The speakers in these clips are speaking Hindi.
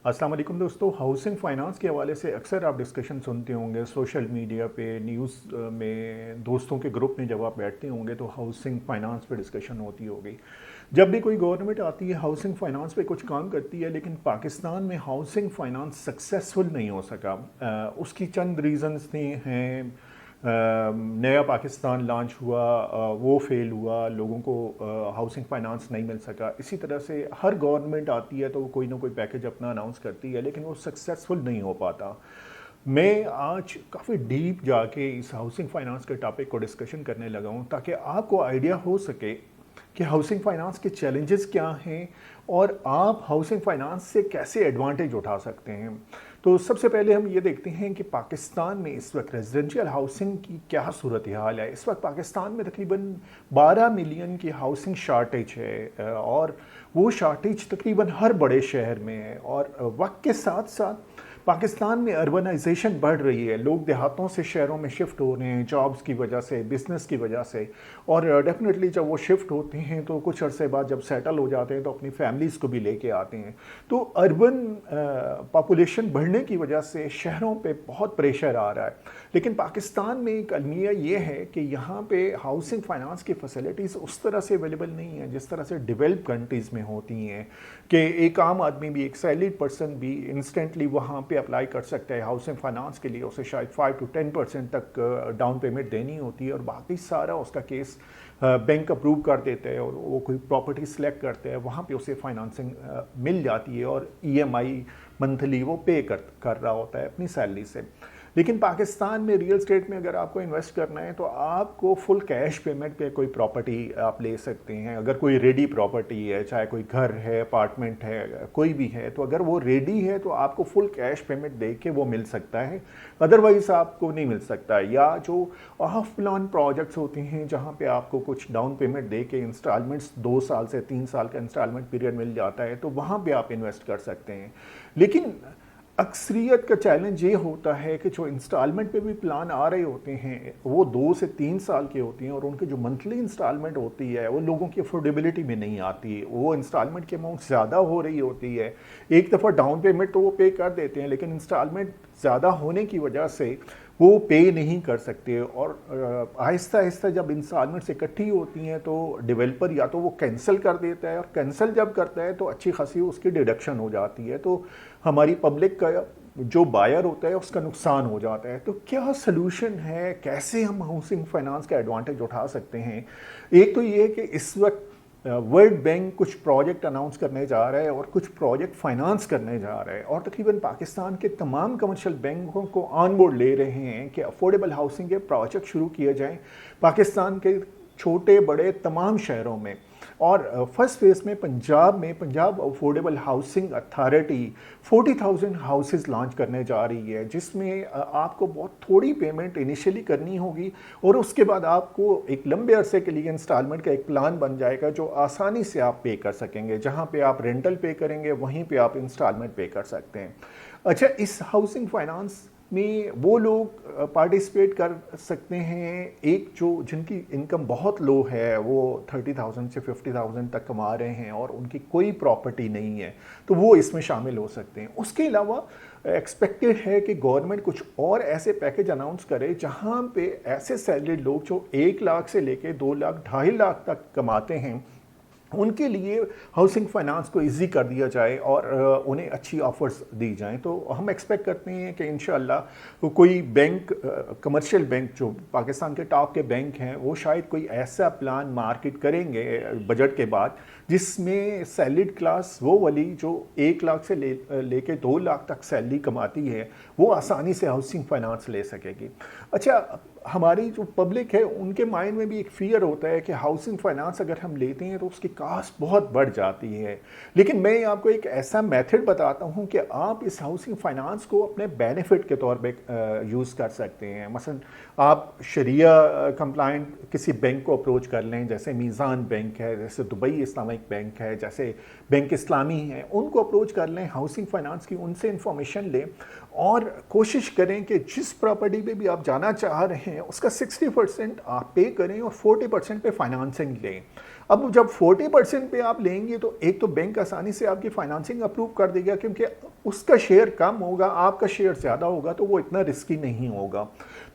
अस्सलाम वालेकुम दोस्तों। हाउसिंग फाइनेंस के हवाले से अक्सर आप डिस्कशन सुनते होंगे सोशल मीडिया पे, न्यूज़ में, दोस्तों के ग्रुप में जब आप बैठते होंगे तो हाउसिंग फाइनेंस पे डिस्कशन होती होगी। जब भी कोई गवर्नमेंट आती है हाउसिंग फाइनेंस पे कुछ काम करती है, लेकिन पाकिस्तान में हाउसिंग फाइनेंस सक्सेसफुल नहीं हो सका। उसकी चंद रीज़न्स हैं। नया पाकिस्तान लॉन्च हुआ, वो फेल हुआ, लोगों को हाउसिंग फाइनेंस नहीं मिल सका। इसी तरह से हर गवर्नमेंट आती है तो वो कोई ना कोई पैकेज अपना अनाउंस करती है, लेकिन वो सक्सेसफुल नहीं हो पाता। मैं आज काफ़ी डीप जाके इस हाउसिंग फाइनेंस के टॉपिक को डिस्कशन करने लगा हूँ ताकि आपको आइडिया हो सके कि हाउसिंग फाइनेंस के चैलेंजेस क्या हैं और आप हाउसिंग फाइनेंस से कैसे एडवांटेज उठा सकते हैं। तो सबसे पहले हम ये देखते हैं कि पाकिस्तान में इस वक्त रेजिडेंशियल हाउसिंग की क्या सूरत हाल है। इस वक्त पाकिस्तान में तकरीबन 12 मिलियन की हाउसिंग शार्टेज है और वो शार्टेज तकरीबन हर बड़े शहर में है। और वक्त के साथ साथ पाकिस्तान में अर्बनाइजेशन बढ़ रही है, लोग देहातों से शहरों में शिफ्ट हो रहे हैं जॉब्स की वजह से, बिजनेस की वजह से। और डेफिनेटली जब वो शिफ्ट होते हैं तो कुछ अरसे बाद जब सेटल हो जाते हैं तो अपनी फैमिलीज़ को भी लेके आते हैं। तो अर्बन पॉपुलेशन बढ़ने की वजह से शहरों पे बहुत प्रेशर आ रहा है। लेकिन पाकिस्तान में एक अलमिया ये है कि यहाँ पे हाउसिंग फाइनेंस की फैसिलिटीज़ उस तरह से अवेलेबल नहीं है जिस तरह से डेवलप कंट्रीज़ में होती हैं, कि एक आम आदमी भी, एक सैलरीड पर्सन भी इंस्टेंटली वहाँ पे अप्लाई कर सकता है हाउसिंग फाइनेंस के लिए। उसे शायद 5 to 10% तक डाउन पेमेंट देनी होती है और बाकी सारा उसका केस बैंक अप्रूव कर देते हैं और वो कोई प्रॉपर्टी सिलेक्ट करते हैं, वहाँ पे उसे फाइनेंसिंग मिल जाती है और ईएमआई मंथली वो पे कर रहा होता है अपनी सैलरी से। लेकिन पाकिस्तान में रियल एस्टेट में अगर आपको इन्वेस्ट करना है तो आपको फुल कैश पेमेंट पे कोई प्रॉपर्टी आप ले सकते हैं। अगर कोई रेडी प्रॉपर्टी है, चाहे कोई घर है, अपार्टमेंट है, कोई भी है, तो अगर वो रेडी है तो आपको फुल कैश पेमेंट दे के वो मिल सकता है, अदरवाइज आपको नहीं मिल सकता। या जो ऑफ प्लान प्रोजेक्ट्स होते हैं जहाँ पे आपको कुछ डाउन पेमेंट दे के इंस्टॉलमेंट्स 2 साल से 3 साल का इंस्टॉलमेंट पीरियड मिल जाता है, तो वहाँ पे आप इन्वेस्ट कर सकते हैं। लेकिन अक्सरियत का चैलेंज ये होता है कि जो इंस्टॉलमेंट पे भी प्लान आ रहे होते हैं वो 2 से 3 साल के होती हैं और उनकी जो मंथली इंस्टॉलमेंट होती है वो लोगों की अफोर्डेबिलिटी में नहीं आती। वो इंस्टॉलमेंट की अमाउंट ज़्यादा हो रही होती है। एक दफ़ा डाउन पेमेंट तो वो पे कर देते हैं, लेकिन इंस्टॉलमेंट ज़्यादा होने की वजह से वो पे नहीं कर सकते। और आहिस्ता आहिस्ता जब इंस्टॉलमेंट्स इकट्ठी होती हैं तो डेवलपर या तो वो कैंसिल कर देता है, और कैंसिल जब करता है तो अच्छी खासी उसकी डिडक्शन हो जाती है, तो हमारी पब्लिक का जो बायर होता है उसका नुकसान हो जाता है। तो क्या सलूशन है, कैसे हम हाउसिंग फाइनेंस का एडवांटेज उठा सकते हैं? एक तो ये है कि इस वक्त वर्ल्ड बैंक कुछ प्रोजेक्ट अनाउंस करने जा रहा है और कुछ प्रोजेक्ट फाइनेंस करने जा रहा है, और तकरीबन पाकिस्तान के तमाम कमर्शियल बैंकों को ऑन बोर्ड ले रहे हैं कि अफोर्डेबल हाउसिंग के प्रोजेक्ट शुरू किए जाएं पाकिस्तान के छोटे बड़े तमाम शहरों में। और फर्स्ट फेज़ में Punjab affordable housing authority 40,000 houses launch करने जा रही है, जिसमें आपको बहुत थोड़ी पेमेंट इनिशियली करनी होगी और उसके बाद आपको एक लंबे अरसे के लिए इंस्टॉलमेंट का एक प्लान बन जाएगा जो आसानी से आप पे कर सकेंगे। जहां पे आप रेंटल पे करेंगे वहीं पे आप इंस्टॉलमेंट पे कर सकते हैं। अच्छा, इस हाउसिंग फाइनेंस में वो लोग पार्टिसिपेट कर सकते हैं एक जो जिनकी इनकम बहुत लो है, वो 30,000 से 50,000 तक कमा रहे हैं और उनकी कोई प्रॉपर्टी नहीं है, तो वो इसमें शामिल हो सकते हैं। उसके अलावा एक्सपेक्टेड है कि गवर्नमेंट कुछ और ऐसे पैकेज अनाउंस करे जहां पे ऐसे सैलरीड लोग जो 1 लाख से लेके 2 लाख 2.5 लाख तक कमाते हैं उनके लिए हाउसिंग फाइनेंस को इजी कर दिया जाए और उन्हें अच्छी ऑफर्स दी जाएं। तो हम एक्सपेक्ट करते हैं कि इंशाअल्लाह कोई बैंक, कमर्शियल बैंक जो पाकिस्तान के टॉप के बैंक हैं, वो शायद कोई ऐसा प्लान मार्केट करेंगे बजट के बाद जिसमें सैलरीड क्लास वो वाली जो 1 लाख से लेके 2 लाख तक सैलरी कमाती है वो आसानी से हाउसिंग फाइनेंस ले सकेगी। अच्छा, हमारी जो पब्लिक है उनके माइंड में भी एक फ़ियर होता है कि हाउसिंग फाइनेंस अगर हम लेते हैं तो उसकी कास्ट बहुत बढ़ जाती है। लेकिन मैं आपको एक ऐसा मेथड बताता हूं कि आप इस हाउसिंग फाइनेंस को अपने बेनिफिट के तौर पे यूज़ कर सकते हैं। मसलन आप शरिया कंप्लाइंट किसी बैंक को अप्रोच कर लें, जैसे मीज़ान बैंक है, जैसे दुबई इस्लामिक बैंक है, जैसे बैंक इस्लामी है, उनको अप्रोच कर लें हाउसिंग फाइनेंस की, उनसे इंफॉर्मेशन लें और कोशिश करें कि जिस प्रॉपर्टी पे भी आप जाना चाह रहे हैं उसका 60% आप पे करें और 40% पे फाइनेंसिंग लें। अब जब 40% पे आप लेंगे तो एक तो बैंक आसानी से आपकी फाइनेंसिंग अप्रूव कर देगा, क्योंकि उसका शेयर कम होगा, आपका शेयर ज़्यादा होगा, तो वो इतना रिस्की नहीं होगा।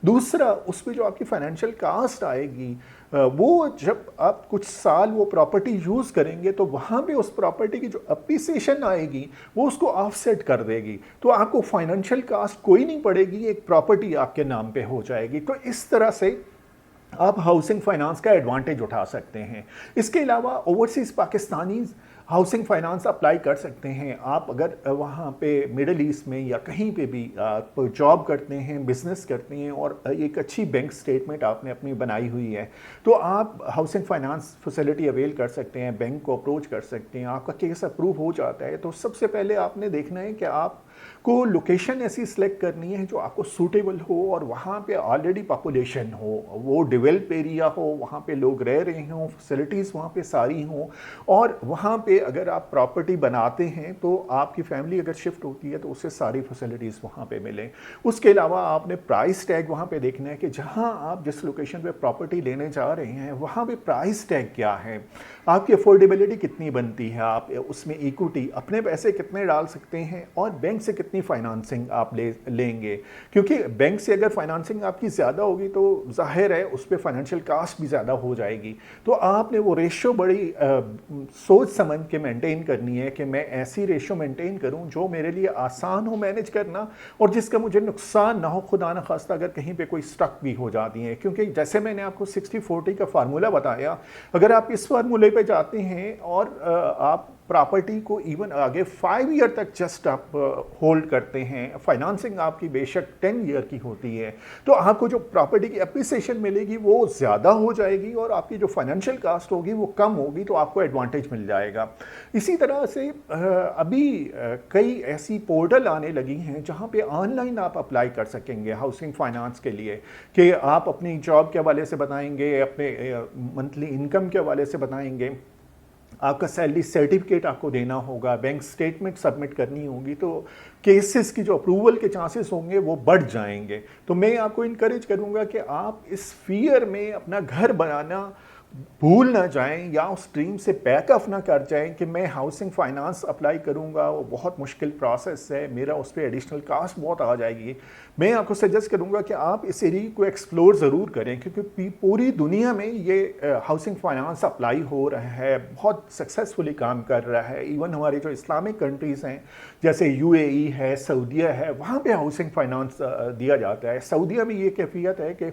दूसरा, उस पे जो आपकी फाइनेंशियल कास्ट आएगी, वो जब आप कुछ साल वो प्रॉपर्टी यूज़ करेंगे तो वहाँ पे उस प्रॉपर्टी की जो अप्रिसिएशन आएगी वो उसको ऑफसेट कर देगी, तो आपको फाइनेंशियल कास्ट कोई नहीं पड़ेगी, एक प्रॉपर्टी आपके नाम पे हो जाएगी। तो इस तरह से आप हाउसिंग फाइनेंस का एडवांटेज उठा सकते हैं। इसके अलावा overseas Pakistani housing finance apply कर सकते हैं। आप अगर वहाँ पे मिडल ईस्ट में या कहीं पे भी आप जॉब करते हैं, बिजनेस करते हैं और एक अच्छी बैंक स्टेटमेंट आपने अपनी बनाई हुई है, तो आप हाउसिंग फाइनेंस फैसिलिटी अवेल कर सकते हैं, बैंक को अप्रोच कर सकते हैं। आपका केस अप्रूव हो जाता है तो सबसे पहले आपने देखना है कि आप को लोकेशन ऐसी सिलेक्ट करनी है जो आपको सूटेबल हो और वहाँ पे ऑलरेडी पॉपुलेशन हो, वो डेवलप एरिया हो, वहाँ पे लोग रह रहे हों, फैसिलिटीज़ वहाँ पे सारी हों, और वहाँ पे अगर आप प्रॉपर्टी बनाते हैं तो आपकी फैमिली अगर शिफ्ट होती है तो उससे सारी फैसिलिटीज़ वहाँ पे मिलें। उसके अलावा आपने प्राइस टैग वहाँ पे देखना है कि जहाँ आप जिस लोकेशन पे प्रॉपर्टी लेने जा रहे हैं वहाँ पे प्राइस टैग क्या है, आपकी अफोर्डेबिलिटी कितनी बनती है, आप उसमें इक्विटी अपने पैसे कितने डाल सकते हैं और बैंक से कितनी फाइनेंसिंग आप लेंगे। क्योंकि बैंक से अगर फाइनेंसिंग आपकी ज़्यादा होगी तो जाहिर है उस पर फाइनेंशियल कास्ट भी ज़्यादा हो जाएगी। तो आपने वो रेशो बड़ी सोच समझ के मेंटेन करनी है कि मैं ऐसी रेशो मेंटेन करूं जो मेरे लिए आसान हो मैनेज करना और जिसका मुझे नुकसान ना हो, खुदा न खास्ता अगर कहीं पे कोई स्टक भी हो जाती है। क्योंकि जैसे मैंने आपको 60-40 का फार्मूला बताया, अगर आप इस फार्मूले पे जाते हैं और आप प्रॉपर्टी को इवन आगे 5 ईयर तक जस्ट आप होल्ड करते हैं, फाइनेंसिंग आपकी बेशक 10 ईयर की होती है, तो आपको जो प्रॉपर्टी की अप्रिसिएशन मिलेगी वो ज़्यादा हो जाएगी और आपकी जो फाइनेंशियल कास्ट होगी वो कम होगी, तो आपको एडवांटेज मिल जाएगा। इसी तरह से अभी कई ऐसी पोर्टल आने लगी हैं जहाँ पे ऑनलाइन आप अप्लाई कर सकेंगे हाउसिंग फाइनेंस के लिए, कि आप अपनी जॉब के हवाले से बताएंगे, अपने मंथली इनकम के हवाले से बताएंगे, आपका सैलरी सर्टिफिकेट आपको देना होगा, बैंक स्टेटमेंट सबमिट करनी होगी, तो केसेस की जो अप्रूवल के चांसेस होंगे वो बढ़ जाएंगे। तो मैं आपको इनकरेज करूंगा कि आप इस फियर में अपना घर बनाना भूल ना जाएं या उस ड्रीम से बैकअप ना कर जाएं कि मैं हाउसिंग फाइनेंस अप्लाई करूंगा, वो बहुत मुश्किल प्रोसेस है, मेरा उस पर एडिशनल कास्ट बहुत आ जाएगी। मैं आपको सजेस्ट करूंगा कि आप इस एरिया को एक्सप्लोर ज़रूर करें, क्योंकि पूरी दुनिया में ये हाउसिंग फाइनेंस अप्लाई हो रहा है, बहुत सक्सेसफुली काम कर रहा है। इवन हमारे जो इस्लामिक कंट्रीज़ हैं जैसे यूएई है, सऊदीया है, वहाँ पे हाउसिंग फाइनेंस दिया जाता है। सऊदीया में ये कैफियत है कि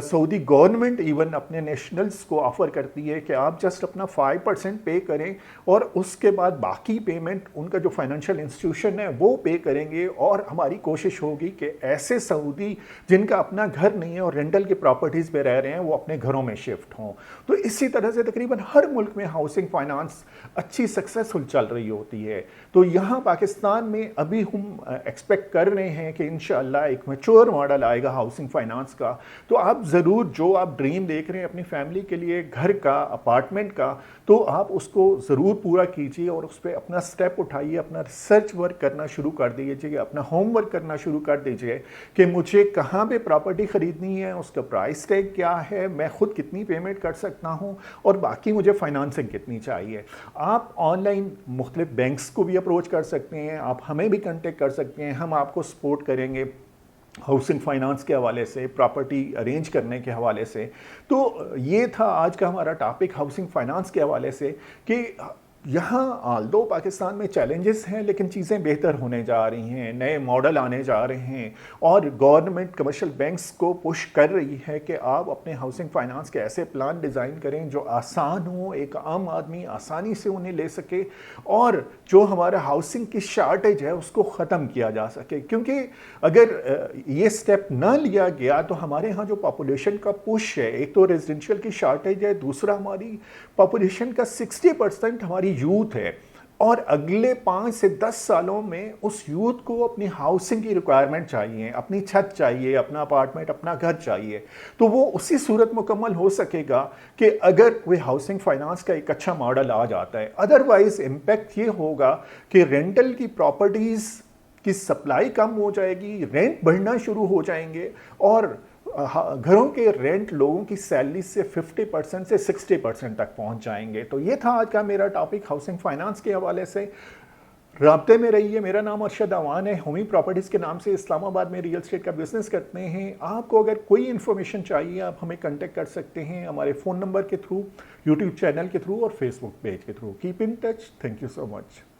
सऊदी गवर्नमेंट इवन अपने नेशनल्स को ऑफ़र करती है कि आप जस्ट अपना 5% पे करें और उसके बाद बाकी पेमेंट उनका जो फाइनेंशियल इंस्टीट्यूशन है वो पे करेंगे, और हमारी कोशिश होगी कि ऐसे सऊदी जिनका अपना घर नहीं है और रेंटल की प्रॉपर्टीज़ पे रह रहे हैं वो अपने घरों में शिफ्ट हों। तो इसी तरह से तकरीबन हर मुल्क में हाउसिंग फाइनेंस अच्छी सक्सेसफुल चल रही होती है। तो यहाँ पाकिस्तान में अभी हम एक्सपेक्ट कर रहे हैं कि इंशाअल्लाह एक मैच्योर मॉडल आएगा हाउसिंग फाइनेंस का। तो आप ज़रूर जो आप ड्रीम देख रहे हैं अपनी फैमिली के लिए घर का, अपार्टमेंट का, तो आप उसको ज़रूर पूरा कीजिए और उस पर अपना स्टेप उठाइए, अपना रिसर्च वर्क करना शुरू कर दीजिए, अपना होमवर्क करना शुरू कर दीजिए कि मुझे कहाँ पे प्रॉपर्टी ख़रीदनी है, उसका प्राइस टैग क्या है, मैं ख़ुद कितनी पेमेंट कर सकता हूँ और बाकी मुझे फाइनेंसिंग कितनी चाहिए। आप ऑनलाइन मुख्तलिफ बैंक्स को भी अप्रोच कर सकते हैं, आप हमें भी कॉन्टेक्ट कर सकते हैं, हम आपको सपोर्ट करेंगे हाउसिंग फाइनेंस के हवाले से, प्रॉपर्टी अरेंज करने के हवाले से। तो ये था आज का हमारा टॉपिक हाउसिंग फाइनेंस के हवाले से कि यहाँ आल्दो पाकिस्तान में चैलेंजेस हैं लेकिन चीज़ें बेहतर होने जा रही हैं, नए मॉडल आने जा रहे हैं और गवर्नमेंट कमर्शियल बैंक्स को पुश कर रही है कि आप अपने हाउसिंग फाइनेंस के ऐसे प्लान डिज़ाइन करें जो आसान हो, एक आम आदमी आसानी से उन्हें ले सके और जो हमारा हाउसिंग की शार्टेज है उसको ख़त्म किया जा सके। क्योंकि अगर ये स्टेप ना लिया गया तो हमारे यहाँ जो पॉपुलेशन का पुश है, एक तो रेजिडेंशियल की शार्टेज है, दूसरा हमारी पॉपुलेशन का 60% हमारी यूथ है और अगले 5 से 10 सालों में उस यूथ को अपनी हाउसिंग की रिक्वायरमेंट चाहिए, अपनी छत चाहिए, अपना अपार्टमेंट, अपना घर चाहिए। तो वो उसी सूरत मुकम्मल हो सकेगा कि अगर वे हाउसिंग फाइनेंस का एक अच्छा मॉडल आ जाता है। अदरवाइज इम्पैक्ट ये होगा कि रेंटल की प्रॉपर्टीज़ की सप्लाई कम हो जाएगी, रेंट बढ़ना शुरू हो जाएंगे और घरों के रेंट लोगों की सैलरी से 50% से 60% तक पहुंच जाएंगे। तो ये था आज का मेरा टॉपिक हाउसिंग फाइनेंस के हवाले से। राब्ते में रहिए। मेरा नाम अरशद अवान है, होमी प्रॉपर्टीज़ के नाम से इस्लामाबाद में रियल एस्टेट का बिजनेस करते हैं। आपको अगर कोई इन्फॉर्मेशन चाहिए आप हमें कांटेक्ट कर सकते हैं हमारे फ़ोन नंबर के थ्रू, यूट्यूब चैनल के थ्रू और फेसबुक पेज के through. Keep in touch. Thank you so much.